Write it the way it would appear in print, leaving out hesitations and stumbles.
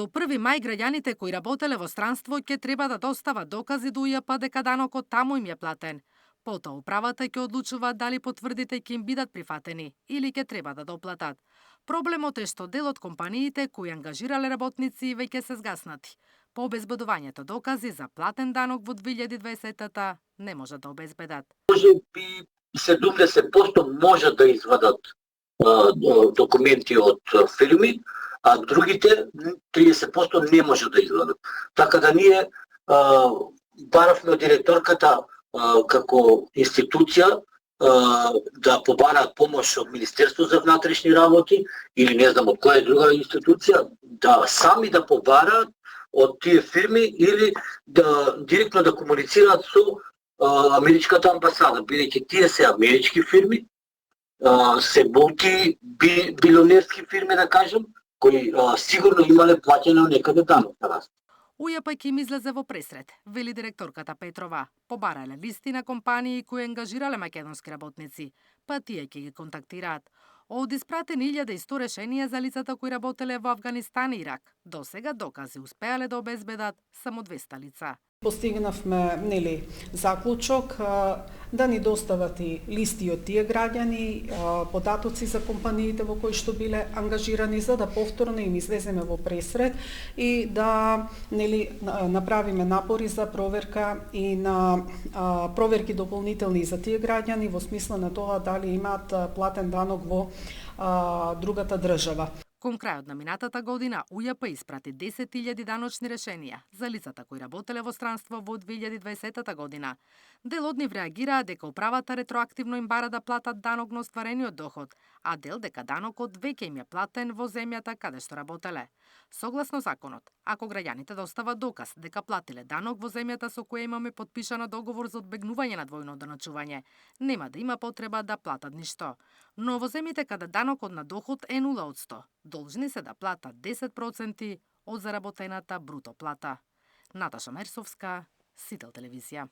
До 1 мај граѓаните кои работеле во странство ќе треба да достават докази до УЈП дека данокот таму им е платен. Потоа управата ќе одлучува дали потврдите ќе им бидат прифатени или ќе треба да доплатат. Проблемот е што дел од компаниите кои ангажирале работници веќе се згаснати. По обезбедувањето докази за платен данок во 2020-та не може да обезбедат. Може би 70% може да извадат документи од фирми, а другите 30% не може да извадат. Така да ние баравме од директорката како институција да побараат помош од Министерство за внатрешни работи или не знам од која друга институција, да сами да побараат од тие фирми или да директно да комуницираат со америчката амбасада, бидејќи тие се амерички фирми, се мултибилионерски фирми, да кажем, кои сигурно имале плаќено некаде данок на нас. УЈП ќе им излезе во пресрет, вели директорката Петрова. Побарале листи на компании кои ангажирале македонски работници, па тие ќе ги контактираат. Од испратени 1100 решенија за лицата кои работеле во Авганистан и Ирак, до сега докази успеале да обезбедат само 200 лица. Постигнавме заклучок да ни достават и листи од тие граѓани, податоци за компаниите во кои што биле ангажирани, за да повторно им излеземе во пресрет и да направиме напори за проверка и на проверки дополнителни за тие граѓани во смисла на тоа дали имаат платен данок во другата држава. Кон крајот на минатата година, УЈП испрати 10.000 даночни решенија за лицата кои работеле во странство во 2020 година. Дел од нив реагираа дека управата ретроактивно им бара да платат данок на остварениот доход, а дел дека данокот веќе им е платен во земјата каде што работеле. Согласно законот, ако граѓаните достават доказ дека платиле данок во земјата со која имаме подпишано договор за одбегнување на двојно одначување, нема да има потреба да платат ништо. Но во земјите каде данокот на доход е 0%, должни се да платат 10% од заработената бруто плата. Наташа Мерсовска, Сител телевизија.